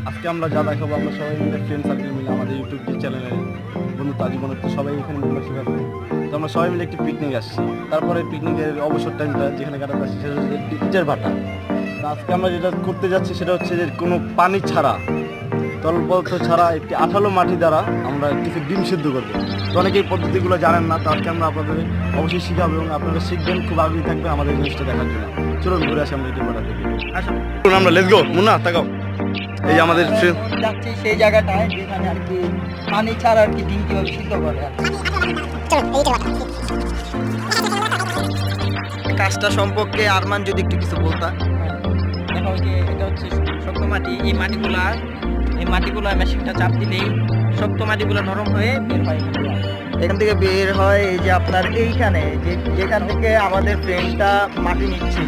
আজকে আমরা যা দেখাবো, আমরা সবাই মিলে ফ্রেন্ড সার্কেল মিলে আমাদের ইউটিউব চ্যানেলে বন্ধু তাজীবনের তো সবাই এখানে মেম্বারশিপ আছে। তো আমরা সবাই মিলে একটি পিকনিক আসছি। তারপরে পিকনিকের অবসর টাইমটা যেখানে কাটাতে আসছি সেটা হচ্ছে ইটের ভাটা। তো আজকে আমরা যেটা করতে যাচ্ছি সেটা হচ্ছে যে কোনো পানি ছাড়া, তলপথ ছাড়া একটি আঠালো মাটি দ্বারা আমরা কিছু ডিম সিদ্ধ করবো। তো অনেকে এই পদ্ধতিগুলো জানেন না, তো আজকে আমরা আপনাদের অবশ্যই শিখাবো এবং আপনারা শিখবেন, খুব আগ্রহী থাকবে আমাদের এই জিনিসটা দেখার জন্য। চলুন ঘুরে আসি আমরা ইটের ভাটা থেকে। আসুন আমরা লেটস গো। মুন্না তাকাও, এই আমাদের যাচ্ছি সেই জায়গাটায় যেখানে আর কি পানি ছাড়া আর কি ডিম কিভাবে সিদ্ধ করে। কাজটা সম্পর্কে আরমান যদি একটু কিছু বলতা। দেখো যে এটা হচ্ছে শক্ত মাটি, এই মাটিগুলো মেশিনটা চাপ দিলেই শক্ত মাটিগুলো নরম হয়ে বের হয়। এখান থেকে বের হয় এই যে আপনার এইখানে যেখান থেকে আমাদের ফ্রেন্ডটা মাটি নিচ্ছে,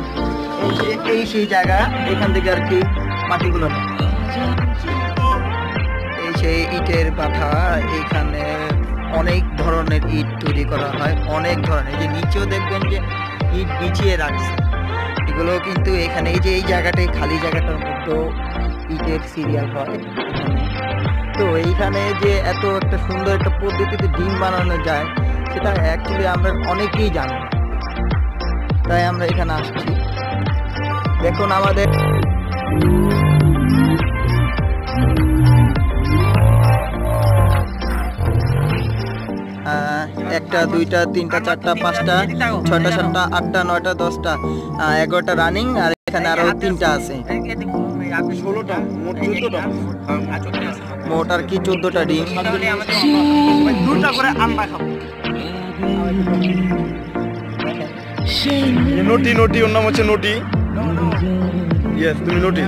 এই সেই জায়গা, এখান থেকে আর কি মাটিগুলো নেয়। এই সেই ইটের ভাটা, এইখানে অনেক ধরনের ইট তৈরি করা হয়, অনেক ধরনের। যে নিচেও দেখবেন যে ইট বিছিয়ে রাখছে, এগুলো কিন্তু এখানে এই যে এই জায়গাটাই খালি জায়গাটার মধ্যে ইটের সিরিয়াল হয়। তো এইখানে যে এত একটা সুন্দর একটা পদ্ধতিতে ডিম বানানো যায় সেটা অ্যাকচুয়ালি আমরা অনেকেই জানি, তাই আমরা এখানে আসছি। দেখুন আমাদের একটা, দুইটা, তিনটা, চারটা, পাঁচটা, ছয়টা, সাতটা, আটটা, নয়টা, 10টা, 11টা রানিং, আর এখানে আরো 3টা আছে। মোট আর কি 14টা ডিম। নোটি নোটি, ওর নাম হচ্ছে নোটি। ইয়েস, তুমি নোটি।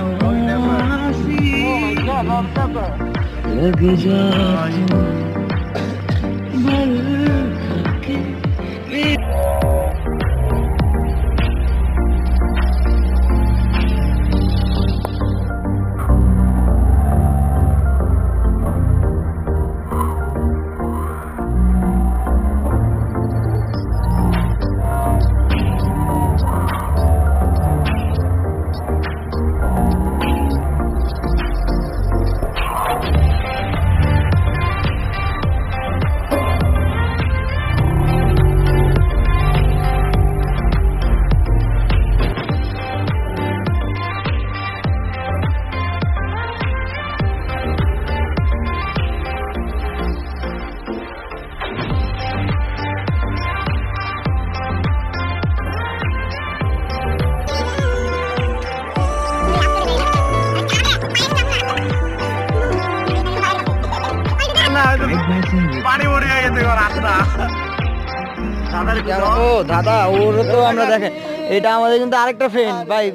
দাদা ওর তো আমরা দেখেন, এটা আমাদের কিন্তু আরেকটা ফ্রেন্ড। ভাই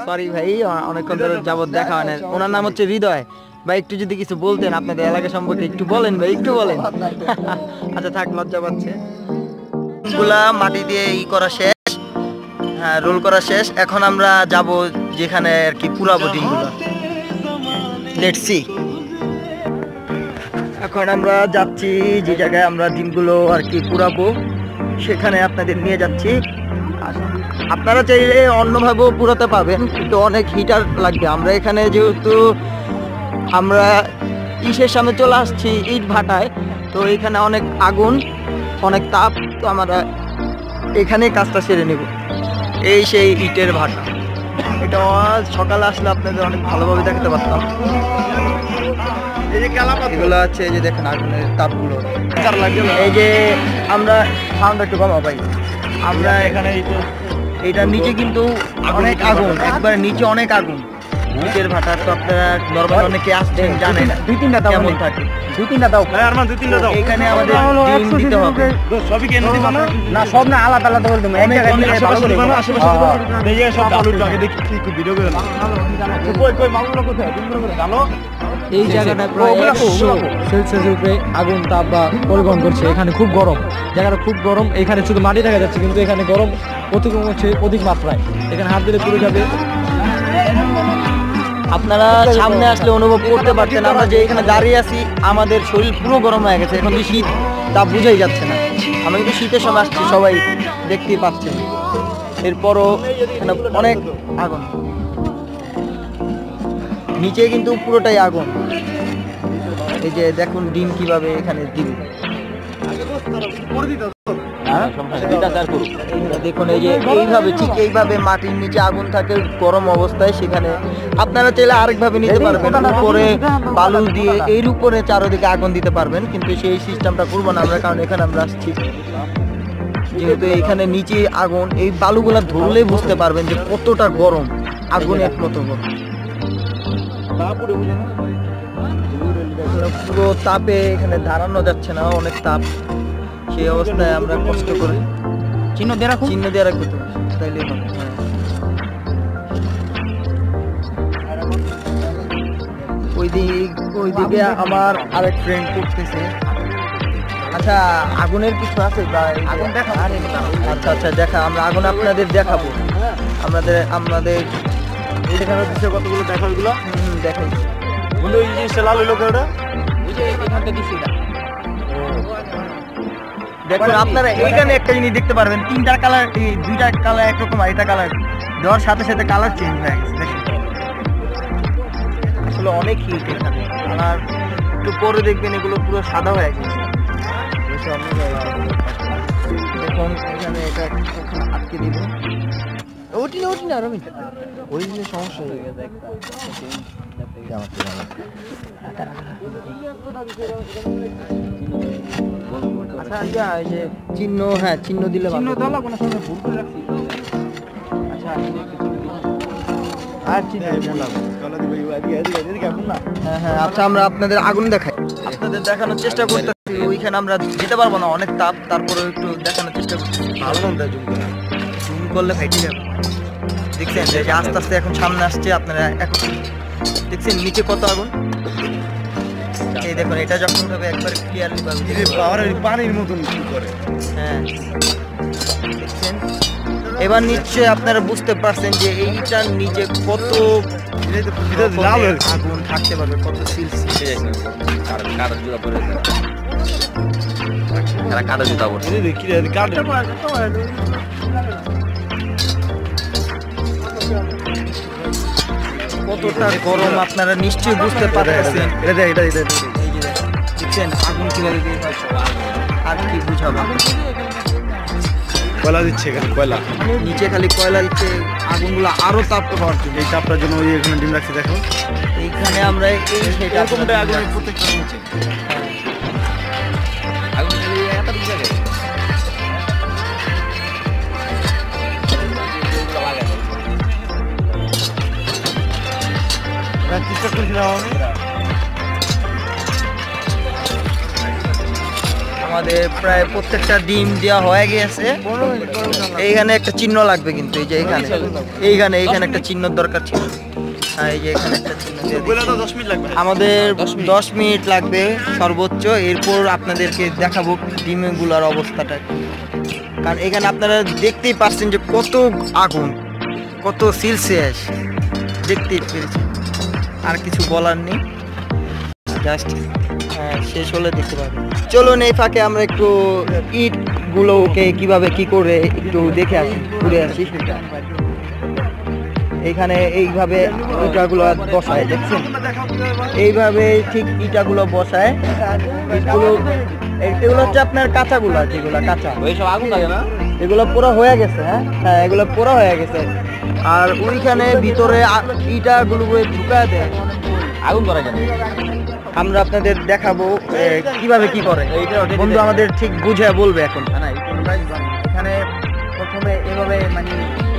সরি ভাই, অনেকক্ষণ ধরে যাবত দেখা হয় না। ওনার নাম হচ্ছে হৃদয়। ভাই একটু যদি কিছু বলতেন আপনাদের এলাকা সম্পর্কে একটু বলেন ভাই, একটু বলেন। আচ্ছা থাক, লজ্জা পাচ্ছে। গুলা মাটি দিয়ে করা শেষ, হ্যাঁ রোল করা শেষ। এখন আমরা যাব যেখানে আর কি পুরাবো ডিমগুলো। Let's see. এখন আমরা যাচ্ছি যে জায়গায় আমরা ডিমগুলো আর কি পুরাবো, সেখানে আপনাদের নিয়ে যাচ্ছি। আপনারা চাইলে অন্যভাবেও পুরাতে পারবেন, কিন্তু অনেক হিটার লাগবে। আমরা এখানে যেহেতু আমরা ইসের সামনে চলে আসছি ইট ভাটায়, তো এখানে অনেক আগুন, অনেক তাপ, তো আমরা এখানেই কাজটা সেরে নেব। এই সেই ইটের ভাটা, এটা সকালে আসলে আপনাদের অনেক ভালোভাবে দেখতে পারতাম। এগুলো আছে এই যে দেখেন আগুনের তাপগুলো। এই যে আমরা সাউন্ড একটু কমা ভাই, আমরা এখানে এইটা নিচে কিন্তু অনেক আগুন, একবারে নিচে অনেক আগুন। ইটের ভাটা তো আপনারা নরমাল অনেকে আসছেন জানেন, 2-3টা দাও কেমন থাকে, 2-3টা দাও এখানে আমাদের ডিম দিতে হবে। সবই কেন দিবা না, সব না, আলাদা আলাদা করে দেবো। এই জায়গাটা প্রায় 100 সেলসিয়াসের উপরে আগুন তাপ বা পরিবহন করছে। এখানে খুব গরম, জায়গাটা খুব গরম। এখানে শুধু মাটি দেখা যাচ্ছে, কিন্তু এখানে গরম অধিক মাত্রায়। এখানে হাত দিলে পুড়ে যাবে। আপনারা সামনে আসলে অনুভব করতে পারতেন, আমরা যে এখানে দাঁড়িয়ে আছি আমাদের শরীর পুরো গরম হয়ে গেছে। এখন যে শীত তা বুঝাই যাচ্ছে না। আমরা কিন্তু শীতের সময় আসছি, সবাই দেখতেই পাচ্ছেন। এরপরও এখানে অনেক আগুন। নিচে কিন্তু পুরোটাই আগুন। এই যে দেখুন ডিম কিভাবে এখানে দিবে। দেখুন এই যে এইভাবে, ঠিক এইভাবে মাটির নিচে আগুন থাকে গরম অবস্থায়। সেখানে আপনারা চাইলে আরেকভাবে নিতে পারবেন, উপরে বালু দিয়ে এর উপরে চারদিকে আগুন দিতে পারবেন, কিন্তু সেই সিস্টেমটা করবো না আমরা, কারণ এখানে আমরা আসছি যেহেতু এইখানে নিচে আগুন। এই বালুগুলা ধরলেই বুঝতে পারবেন যে কতটা গরম, আগুনের মতো গরম। পুরো তাপে এখানে দাঁড়ানো যাচ্ছে না, অনেক তাপ। সেই অবস্থায় আমরা কষ্ট করে চিহ্ন দিয়ে রাখবো তো, তাইলে হবে। ওইদিকে আমার আরেক ফ্রেন্ড করতেছে। আচ্ছা, আগুনের কিছু আছে বা আগুন দেখাবো? আচ্ছা আচ্ছা, আমরা আগুন আপনাদের দেখাবো। আমাদের দেখানোর বিষয় কতগুলো দেখা ওইগুলো দেখাই। বন্ধু এই জিনিসটা লাল হইলো কেন? দেখুন আপনারা এইখানে একটা জিনিস দেখতে পারবেন, তিনটা কালার, দুইটা কালার একরকম, আর এটা কালার দেওয়ার সাথে সাথে কালার চেঞ্জ হয়ে গেছে। দেখুন আসলে অনেক হিট এখানে, আর একটু পরে দেখবেন এগুলো পুরো সাদা হয়ে গেছে। দেখুন এখানে এটা আটকে দিব। ওটি না আরো মিনিট, ওই যে সমস্যা হয়ে গেছে একটা। আচ্ছা ইয়া এই যে চিহ্ন, হ্যাঁ চিহ্ন দিলে চিহ্ন তো লাগবে না, সামনে ভুল করে রাখছি। আচ্ছা আর চিহ্ন লাগবে, কলা দিবে এদিকে আগুন না। হ্যাঁ আচ্ছা, আমরা আপনাদের আগুন দেখাই, আপনাদের দেখানোর চেষ্টা করতেছি। ওইখানে আমরা যেতে পারবো না, অনেক তাপ, তারপরে একটু দেখানোর চেষ্টা করতেছি। ভালো না জুম করলে ফাইটে যাবে। দেখছেন যে আস্তে আস্তে এখন সামনে আসছে, আপনারা এখন দেখছেন নিচে কত আগুন। এই দেখুন এটা যখন হবে একবারে ক্লিয়ারলি পাবে, পানির মতন করে। হ্যাঁ দেখছেন, এবার নিশ্চয়ই আপনারা বুঝতে পারছেন যে এইটার নিচে কত আগুন থাকতে পারবে, কত কতটা গরম আপনারা নিশ্চয়ই বুঝতে পারছেন। দেখছেন আগুন কিভাবে, আর কি বুঝাবো, কয়লা দিচ্ছে এখানে, কয়লা নিচে খালি কয়লা দিচ্ছে, আগুনগুলো আরো তাপ হওয়ার জন্য। এই তাপটার জন্য ওই এখানে ডিম রাখছি। দেখো এইখানে আমরা এরকমটা আগুনের প্রত্যেকটা নিচে আগুন এত জায়গায় চেষ্টা করছিলাম আমি। আমাদের প্রায় প্রত্যেকটা ডিম দেওয়া হয়ে গিয়েছে। এইখানে একটা চিহ্ন লাগবে, কিন্তু এই যে এইখানে একটা চিহ্নের দরকার ছিল। হ্যাঁ এই যে এখানে একটা চিহ্ন দিয়ে দিচ্ছি। 10 মিনিট লাগবে আমাদের 10 মিনিট লাগবে সর্বোচ্চ। এরপর আপনাদেরকে দেখাবো ডিমগুলোর অবস্থাটা, কারণ এখানে আপনারা দেখতেই পাচ্ছেন যে কত আগুন, কত সেলসিয়াস, দেখতেই পেরেছেন। আর কিছু বলার নেই, জাস্ট শেষ হলে দেখতে পাবেন। চলুন এই ফাঁকে আমরা একটু ইট গুলোকে কিভাবে কি করে একটু দেখে আসি, ঘুরে আসি। এইখানে এইভাবে ইটাগুলো বসায়, দেখছেন এইভাবে ঠিক ইটাগুলো বসায়। এগুলো হচ্ছে আপনার কাঁচাগুলো, যেগুলো কাঁচা ওইসব আগুন থাকে না, এগুলো পুরো হয়ে গেছে। হ্যাঁ এগুলো পুরো হয়ে গেছে। আর ওইখানে ভিতরে ইটাগুলো ঢুকায় দেয়, আগুন করা যায়। আমরা আপনাদের দেখাবো কিভাবে কি করে। বন্ধু আমাদের ঠিক বুঝে বলবে এখন। এখানে প্রথমে এভাবে মানে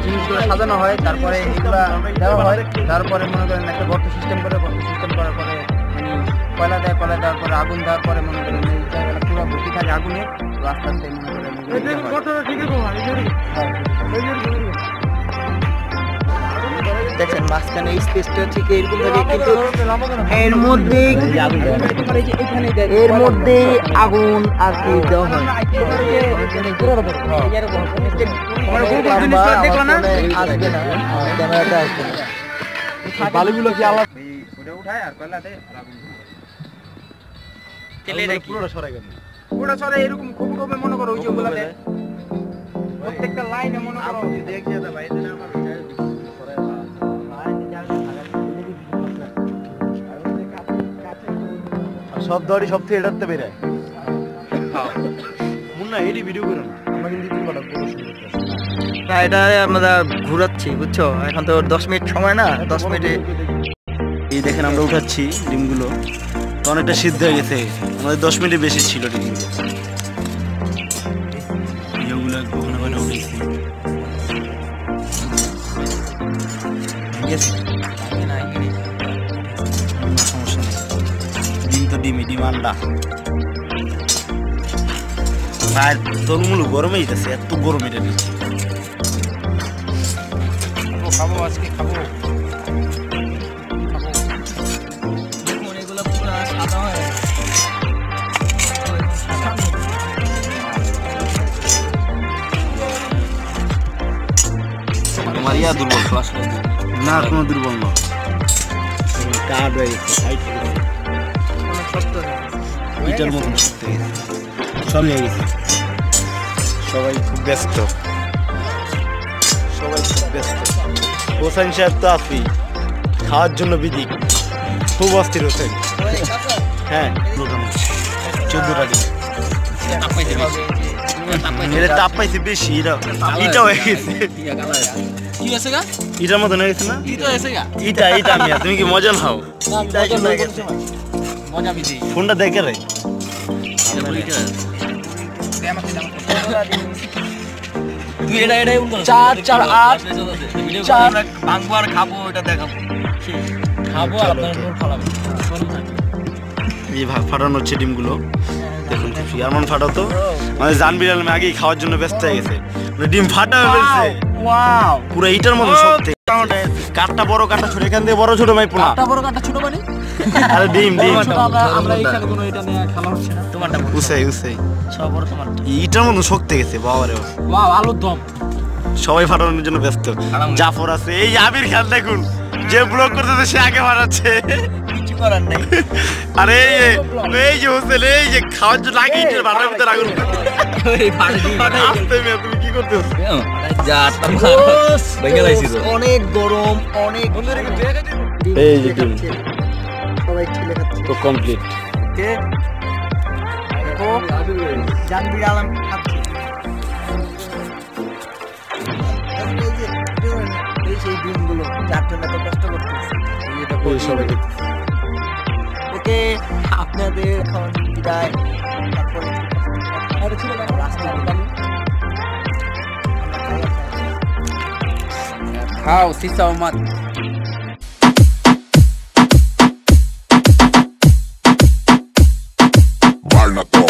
জিনিসগুলো সাজানো হয়, তারপরে এগুলো দেওয়া হয়, তারপরে মনে করেন একটা গর্ত সিস্টেম করে, গর্ত সিস্টেম করার পরে মানে কয়লা দেওয়ার পরে আগুন দেওয়ার পরে মনে করেন এই জায়গাটা পুরো ভর্তি থাকে আগুনে। তো আস্তে আস্তে মনে করেন দেখেন মাঝখানে স্পেসটা ঠিক এরকম থাকে, কিন্তু এর মধ্যেই আগুন আর কি দেওয়া হয়। ক্যামেরাটা আসবে না, বালুগুলো কি আলাদা উঠায় আর কয়লা দেয় আর আগুন পুরোটা সরাই গেল, পুরোটা সরে এরকম খুব কমে মনে করো ওই যে ওগুলা দেয় প্রত্যেকটা লাইনে মনে করো দেখছে ভাই সব দড়ি সব থেকে এটাতে বেরায় মুন্না এডি ভিডিও করুন আমরা কিন্তু তিনবার প্রদর্শন করতেছি না এটা আমরা ঘুরাচ্ছি বুঝছো, এখন তো 10 মিনিট সময় না, 10 মিনিটে এই দেখেন আমরা উঠাচ্ছি ডিমগুলো, তো অনেকটা সিদ্ধ হয়ে গেছে, আমাদের 10 মিনিটের বেশি ছিল ডিমগুলো। এগুলো ওখানে করে উঠেছি সমস্যা নেই, ডিম তো ডিম আন্ডা আর তরমুল গরমে যেতেছে, এত গরম এটা নিচ্ছে। খাবো আজকে খাবো। তোমার ইয়া দুর্বল ক্লাস না, কোনো দুর্বল না, কার্ড হয়ে গেছে, ইটার মতন করতে গেছে, সব নিয়ে গেছে। সবাই খুব ব্যস্ত, হোসেন সাহেব তো আছি খাওয়ার জন্য বিদিক, খুব অস্থির হোসেন। হ্যাঁ 14টা দিন এটা তাপ পাইছে বেশি, ইটা হয়ে গেছে, ইটার মতন হয়ে গেছে না, ইটা মিয়া তুমি কি মজা নাও? ফোনটা দেখে রে খাবো, এটা দেখাবো, খাবো আর এই ভাগ ফাটানো হচ্ছে ডিমগুলো, দেখুন ইয়ারমান ফাটাতো মানে জানবির আলম আগেই খাওয়ার জন্য ব্যস্ত হয়ে গেছে, ডিম ফাটা হয়ে ফেলছে পুরো ইটার মতো সত্যি। কাঠটা বড়, কাঠটা ছোট, এখান থেকে বড় ছোট মাইপ না, বড় কাটা ছোট মানে আরে ডিম আমরা এখানে কোনো এটা নিয়ে খেলা হচ্ছে না, তোমারটা উসাই সব বড় তোমার, ইটার মতো শক্তি গেছে বাবারে, ওয়াও আলুর দম। সবাই ফাটানোর জন্য ব্যস্ত, জাফর আছে, এই আবির খান দেখুন যে ব্লগ করতেছে সে আগে ফাটাচ্ছে, কিছু করার নাই। আরে এই যে হোসেন এই যে খাওয়ার জন্য আগে ইটের ভাটার ভিতরে আগুন আসতে মেয়ে, তুমি কি করতেছো? অনেক গরম, অনেক এই যে ডিম সবাই ঠেলে খাচ্ছে তো কমপ্লিট। কে ও জানবির আলম খাচ্ছে, এই সেই দিনগুলো যার জন্য এত কষ্ট করতেছে, সবাই ওকে আপনাদের এখন বিদায়, তারপরে খাও সিসাও মাত। Barnato.